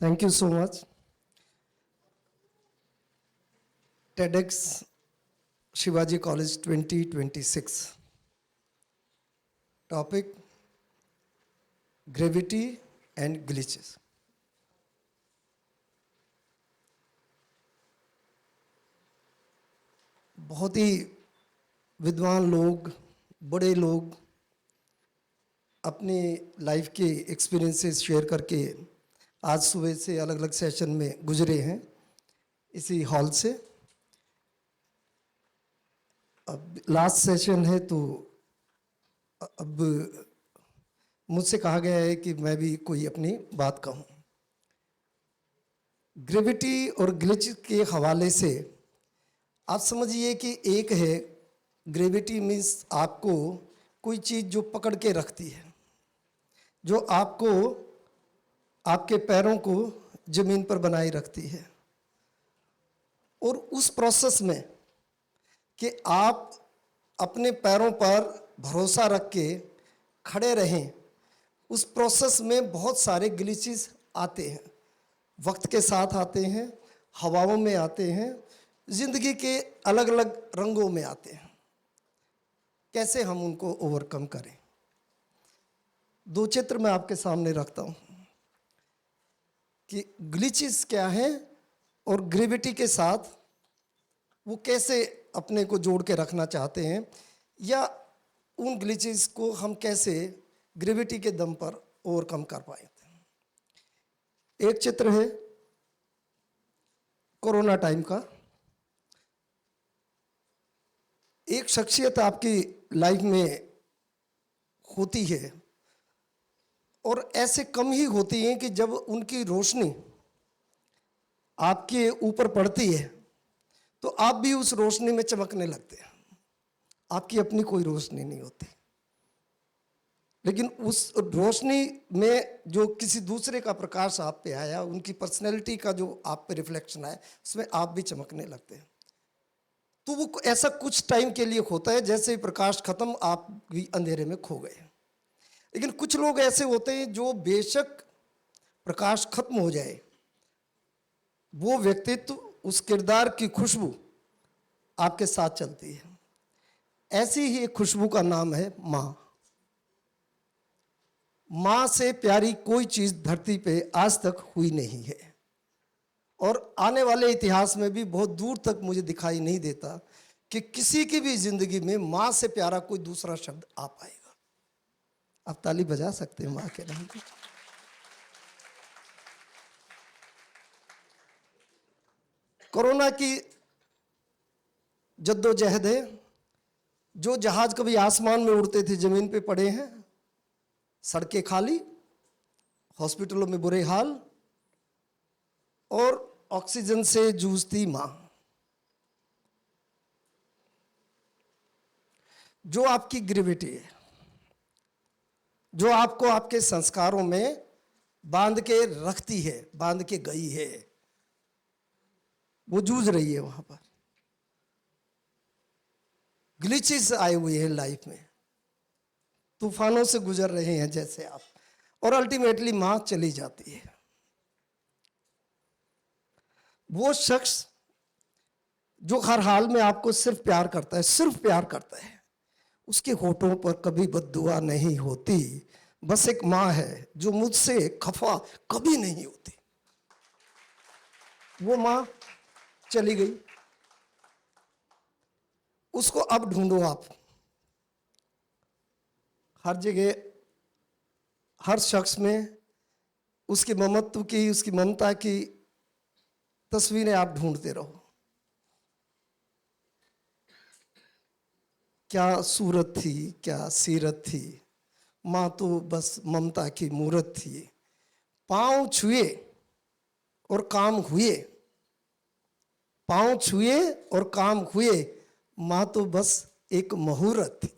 Thank you so much. TEDx Shivaji College 2026. Topic: Gravity and glitches. बहुत ही विद्वान लोग, बड़े लोग अपनी लाइफ के एक्सपीरियंसेस शेयर करके आज सुबह से अलग अलग सेशन में गुजरे हैं इसी हॉल से। अब लास्ट सेशन है तो अब मुझसे कहा गया है कि मैं भी कोई अपनी बात कहूँ। ग्रेविटी और ग्लिच के हवाले से आप समझिए कि एक है, ग्रेविटी मीन्स आपको कोई चीज़ जो पकड़ के रखती है, जो आपको आपके पैरों को ज़मीन पर बनाए रखती है, और उस प्रोसेस में कि आप अपने पैरों पर भरोसा रख के खड़े रहें, उस प्रोसेस में बहुत सारे ग्लिचेस आते हैं, वक्त के साथ आते हैं, हवाओं में आते हैं, ज़िंदगी के अलग अलग रंगों में आते हैं। कैसे हम उनको ओवरकम करें? दो चित्र मैं आपके सामने रखता हूँ कि ग्लिचेस क्या हैं और ग्रेविटी के साथ वो कैसे अपने को जोड़ के रखना चाहते हैं, या उन ग्लिचेस को हम कैसे ग्रेविटी के दम पर ओवरकम कर पाए। एक चित्र है कोरोना टाइम का। एक शख्सियत आपकी लाइफ में होती है और ऐसे कम ही होती हैं कि जब उनकी रोशनी आपके ऊपर पड़ती है तो आप भी उस रोशनी में चमकने लगते हैं। आपकी अपनी कोई रोशनी नहीं होती, लेकिन उस रोशनी में जो किसी दूसरे का प्रकाश आप पे आया, उनकी पर्सनैलिटी का जो आप पे रिफ्लेक्शन आया, उसमें आप भी चमकने लगते हैं। तो वो ऐसा कुछ टाइम के लिए होता है, जैसे ही प्रकाश खत्म आप भी अंधेरे में खो गए। लेकिन कुछ लोग ऐसे होते हैं जो बेशक प्रकाश खत्म हो जाए, वो व्यक्तित्व, उस किरदार की खुशबू आपके साथ चलती है। ऐसी ही एक खुशबू का नाम है माँ। माँ से प्यारी कोई चीज़ धरती पे आज तक हुई नहीं है, और आने वाले इतिहास में भी बहुत दूर तक मुझे दिखाई नहीं देता कि किसी की भी जिंदगी में माँ से प्यारा कोई दूसरा शब्द आ पाएगा। आप ताली बजा सकते हैं माँ के नाम पे। कोरोना की जद्दोजहद है। जो जहाज कभी आसमान में उड़ते थे जमीन पे पड़े हैं, सड़कें खाली, हॉस्पिटलों में बुरे हाल, और ऑक्सीजन से जूझती माँ। जो आपकी ग्रेविटी है, जो आपको आपके संस्कारों में बांध के रखती है, बांध के गई है, वो जूझ रही है वहां पर। ग्लिचेस आए हुए हैं लाइफ में, तूफानों से गुजर रहे हैं जैसे आप, और अल्टीमेटली मां चली जाती है। वो शख्स जो हर हाल में आपको सिर्फ प्यार करता है, सिर्फ प्यार करता है, उसके होठों पर कभी बद्दुआ नहीं होती। बस एक मां है जो मुझसे खफा कभी नहीं होती। वो मां चली गई, उसको अब ढूंढो आप। हर जगह, हर शख्स में उसके ममत्व की, उसकी ममता की तस्वीरें आप ढूंढते रहो। क्या सूरत थी, क्या सीरत थी, माँ तो बस ममता की मूरत थी। पांव छुए और काम हुए, पांव छुए और काम हुए, माँ तो बस एक मुहूर्त थी।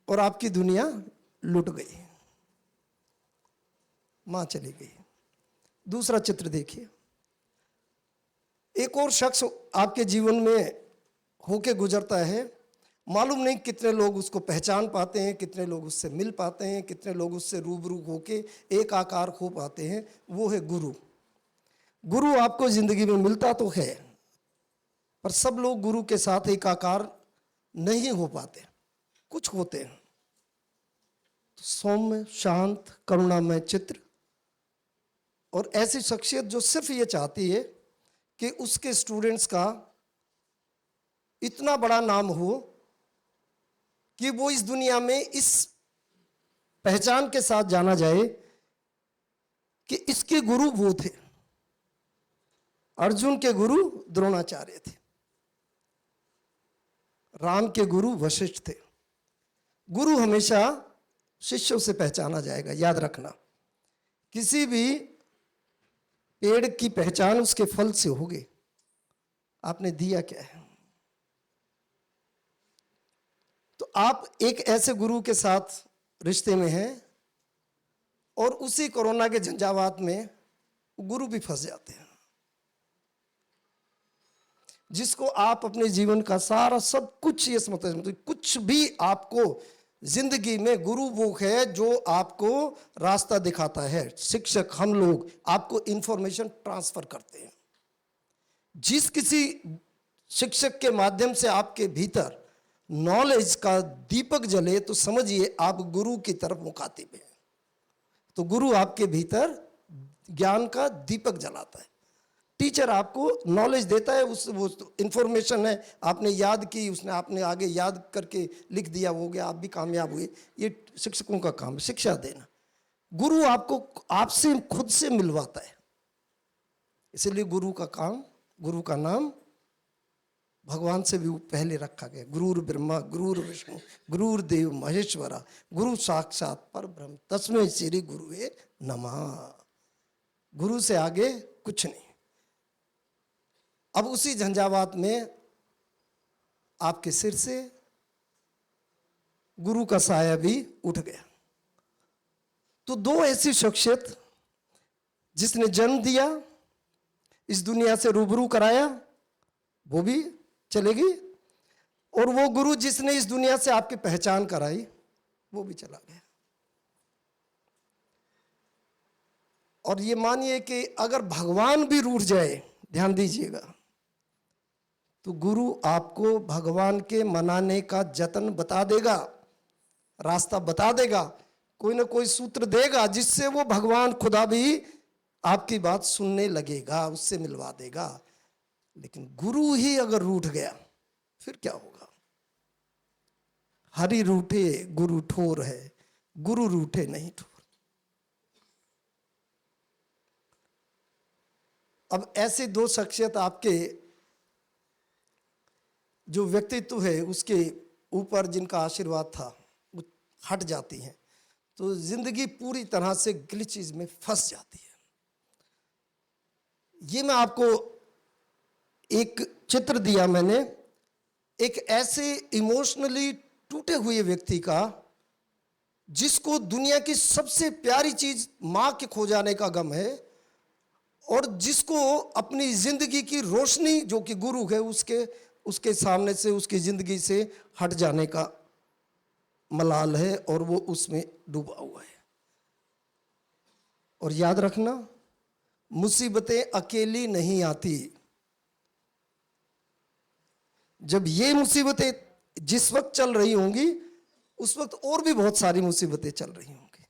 और आपकी दुनिया लुट गई, माँ चली गई। दूसरा चित्र देखिए। एक और शख्स आपके जीवन में होके गुजरता है, मालूम नहीं कितने लोग उसको पहचान पाते हैं, कितने लोग उससे मिल पाते हैं, कितने लोग उससे रूबरू होके एक आकार हो पाते हैं। वो है गुरु। गुरु आपको जिंदगी में मिलता तो है, पर सब लोग गुरु के साथ एक आकार नहीं हो पाते। कुछ होते हैं तो सौम्य, शांत, करुणामय चित्र, और ऐसी शख्सियत जो सिर्फ ये चाहती है कि उसके स्टूडेंट्स का इतना बड़ा नाम हो कि वो इस दुनिया में इस पहचान के साथ जाना जाए कि इसके गुरु वो थे। अर्जुन के गुरु द्रोणाचार्य थे, राम के गुरु वशिष्ठ थे। गुरु हमेशा शिष्यों से पहचाना जाएगा। याद रखना, किसी भी पेड़ की पहचान उसके फल से होगी। आपने दिया क्या है? तो आप एक ऐसे गुरु के साथ रिश्ते में हैं और उसी कोरोना के झंझावात में गुरु भी फंस जाते हैं, जिसको आप अपने जीवन का सारा सब कुछ ये समझते हैं। कुछ भी आपको जिंदगी में गुरु वो है जो आपको रास्ता दिखाता है। शिक्षक, हम लोग आपको इंफॉर्मेशन ट्रांसफर करते हैं। जिस किसी शिक्षक के माध्यम से आपके भीतर नॉलेज का दीपक जले तो समझिए आप गुरु की तरफ मुखातिब हैं। तो गुरु आपके भीतर ज्ञान का दीपक जलाता है। टीचर आपको नॉलेज देता है, उस वो इंफॉर्मेशन है, आपने याद की, उसने आपने आगे याद करके लिख दिया, हो गया, आप भी कामयाब हुए। ये शिक्षकों का काम है, शिक्षा देना। गुरु आपको आपसे खुद से मिलवाता है। इसलिए गुरु का काम, गुरु का नाम भगवान से भी पहले रखा गया। गुरुर ब्रह्मा गुरुर विष्णु गुरुर्देव महेश्वरा गुरु साक्षात पर ब्रह्म तस्मै श्री गुरुवे नमः। गुरु से आगे कुछ नहीं। अब उसी झंझावात में आपके सिर से गुरु का साया भी उठ गया। तो दो ऐसी शख्सियत जिसने जन्म दिया, इस दुनिया से रूबरू कराया, वो भी चलेगी, और वो गुरु जिसने इस दुनिया से आपकी पहचान कराई, वो भी चला गया। और ये मानिए कि अगर भगवान भी रूठ जाए, ध्यान दीजिएगा, तो गुरु आपको भगवान के मनाने का जतन बता देगा, रास्ता बता देगा, कोई ना कोई सूत्र देगा जिससे वो भगवान खुदा भी आपकी बात सुनने लगेगा, उससे मिलवा देगा। लेकिन गुरु ही अगर रूठ गया फिर क्या होगा? हरि रूठे गुरु ठोर है, गुरु रूठे नहीं ठोर। अब ऐसे दो शख्सियत आपके जो व्यक्तित्व है उसके ऊपर जिनका आशीर्वाद था वो हट जाती हैं, तो जिंदगी पूरी तरह से ग्लिचेज में फंस जाती है। ये मैं आपको एक चित्र दिया मैंने, एक ऐसे इमोशनली टूटे हुए व्यक्ति का जिसको दुनिया की सबसे प्यारी चीज मां के खो जाने का गम है, और जिसको अपनी जिंदगी की रोशनी जो कि गुरु है उसके सामने से, उसकी जिंदगी से हट जाने का मलाल है, और वो उसमें डूबा हुआ है। और याद रखना, मुसीबतें अकेली नहीं आती। जब ये मुसीबतें जिस वक्त चल रही होंगी उस वक्त और भी बहुत सारी मुसीबतें चल रही होंगी।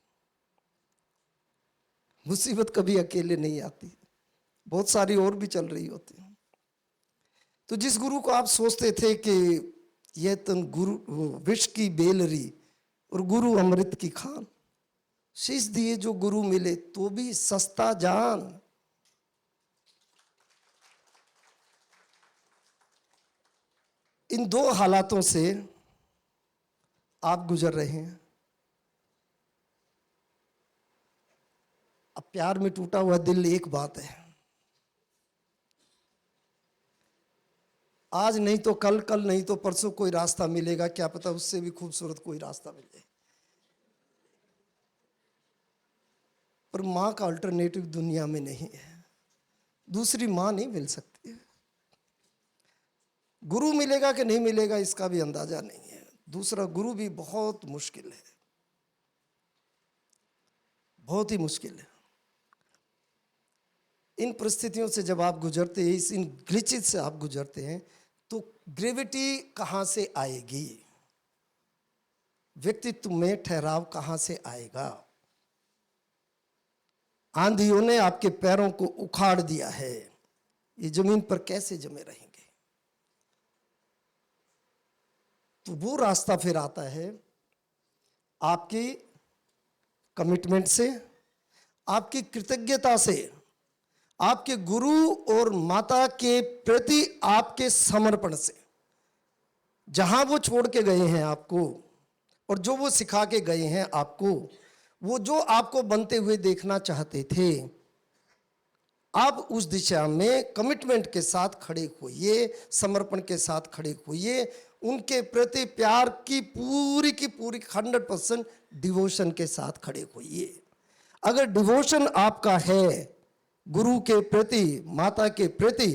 मुसीबत कभी अकेले नहीं आती, बहुत सारी और भी चल रही होती है। तो जिस गुरु को आप सोचते थे कि यह तन गुरु विष की बेलरी और गुरु अमृत की खान, शीश दिए जो गुरु मिले तो भी सस्ता जान। इन दो हालातों से आप गुजर रहे हैं। अब प्यार में टूटा हुआ दिल एक बात है, आज नहीं तो कल, कल नहीं तो परसों कोई रास्ता मिलेगा, क्या पता उससे भी खूबसूरत कोई रास्ता मिले। पर मां का अल्टरनेटिव दुनिया में नहीं है, दूसरी मां नहीं मिल सकती। गुरु मिलेगा कि नहीं मिलेगा इसका भी अंदाजा नहीं है। दूसरा, गुरु भी बहुत मुश्किल है, बहुत ही मुश्किल है। इन परिस्थितियों से जब आप गुजरते हैं, इन ग्लिचेस से आप गुजरते हैं, तो ग्रेविटी कहाँ से आएगी, व्यक्तित्व में ठहराव कहाँ से आएगा। आंधियों ने आपके पैरों को उखाड़ दिया है, ये जमीन पर कैसे जमे रहेंगे। तो वो रास्ता फिर आता है आपकी कमिटमेंट से, आपकी कृतज्ञता से, आपके गुरु और माता के प्रति आपके समर्पण से। जहां वो छोड़ के गए हैं आपको और जो वो सिखा के गए हैं आपको, वो जो आपको बनते हुए देखना चाहते थे, आप उस दिशा में कमिटमेंट के साथ खड़े होइए, समर्पण के साथ खड़े होइए। उनके प्रति प्यार की पूरी 100% डिवोशन के साथ खड़े होइए। अगर डिवोशन आपका है गुरु के प्रति, माता के प्रति,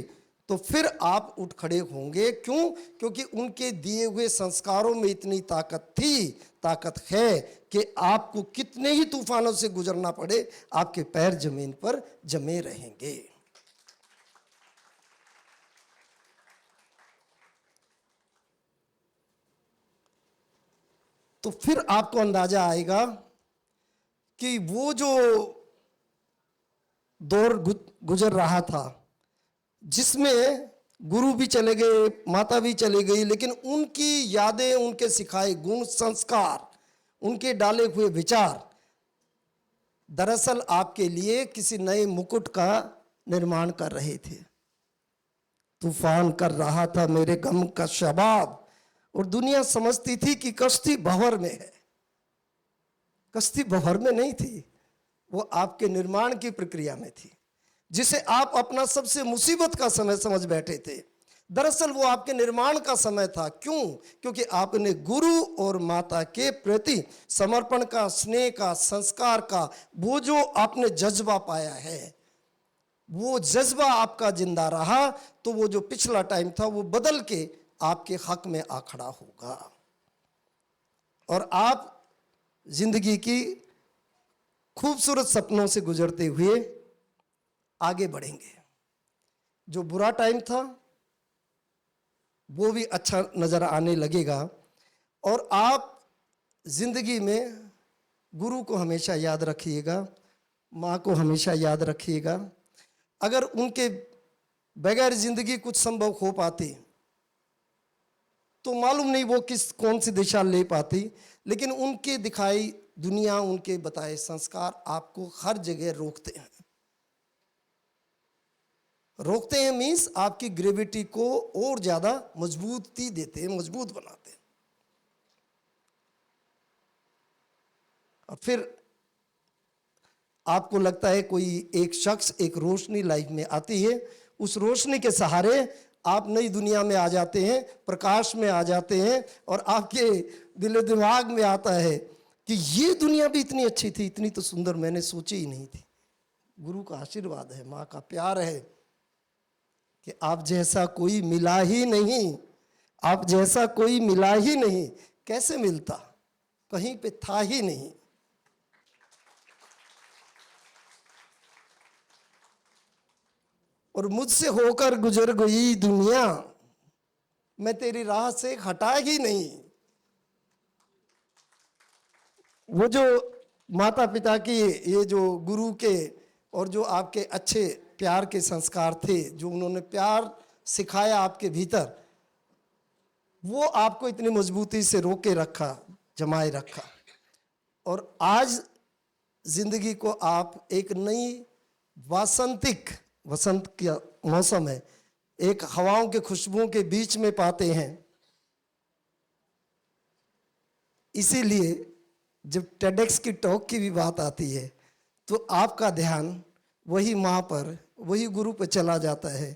तो फिर आप उठ खड़े होंगे। क्यों? क्योंकि उनके दिए हुए संस्कारों में इतनी ताकत है कि आपको कितने ही तूफानों से गुजरना पड़े, आपके पैर जमीन पर जमे रहेंगे। तो फिर आपको अंदाजा आएगा कि वो जो दौर गुजर रहा था, जिसमें गुरु भी चले गए, माता भी चली गई, लेकिन उनकी यादें, उनके सिखाए गुण, संस्कार, उनके डाले हुए विचार दरअसल आपके लिए किसी नए मुकुट का निर्माण कर रहे थे। तूफान कर रहा था मेरे गम का शबाब, और दुनिया समझती थी कि कश्ती भंवर में है। कश्ती भंवर में नहीं थी, वो आपके निर्माण की प्रक्रिया में थी, जिसे आप अपना सबसे मुसीबत का समय समझ बैठे थे। दरअसल वो आपके निर्माण का समय था। क्यों? क्योंकि आपने गुरु और माता के प्रति समर्पण का, स्नेह का, संस्कार का, वो जो आपने जज्बा पाया है, वो जज्बा आपका जिंदा रहा, तो वो जो पिछला टाइम था वो बदल के आपके हक में आ खड़ा होगा और आप जिंदगी की खूबसूरत सपनों से गुजरते हुए आगे बढ़ेंगे। जो बुरा टाइम था वो भी अच्छा नजर आने लगेगा और आप जिंदगी में गुरु को हमेशा याद रखिएगा, माँ को हमेशा याद रखिएगा। अगर उनके बगैर जिंदगी कुछ संभव हो पाती तो मालूम नहीं वो कौन सी दिशा ले पाती, लेकिन उनके दिखाई दुनिया, उनके बताए संस्कार आपको हर जगह रोकते हैं। रोकते हैं मीन्स आपकी ग्रेविटी को और ज्यादा मजबूती देते हैं, मजबूत बनाते हैं। और फिर आपको लगता है कोई एक शख्स, एक रोशनी लाइफ में आती है, उस रोशनी के सहारे आप नई दुनिया में आ जाते हैं, प्रकाश में आ जाते हैं और आपके दिल दिमाग में आता है कि ये दुनिया भी इतनी अच्छी थी, इतनी तो सुंदर मैंने सोची ही नहीं थी। गुरु का आशीर्वाद है, माँ का प्यार है कि आप जैसा कोई मिला ही नहीं, आप जैसा कोई मिला ही नहीं। कैसे मिलता? कहीं पे था ही नहीं। और मुझसे होकर गुजर गई दुनिया, मैं तेरी राह से हटा ही नहीं। वो जो माता पिता की, ये जो गुरु के और जो आपके अच्छे प्यार के संस्कार थे, जो उन्होंने प्यार सिखाया आपके भीतर, वो आपको इतनी मजबूती से रोके रखा, जमाए रखा। और आज जिंदगी को आप एक नई वसंत का मौसम है, एक हवाओं के खुशबुओं के बीच में पाते हैं। इसीलिए जब टेडेक्स की टॉक की भी बात आती है तो आपका ध्यान वही माँ पर, वही गुरु पर चला जाता है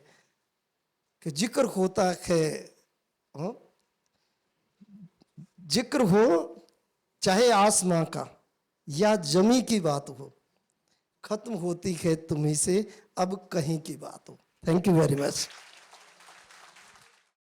कि जिक्र होता है, जिक्र हो चाहे आसमां का या जमी की बात हो, खत्म होती है तुम्हीं से अब कहीं की बात हो। Thank you very much.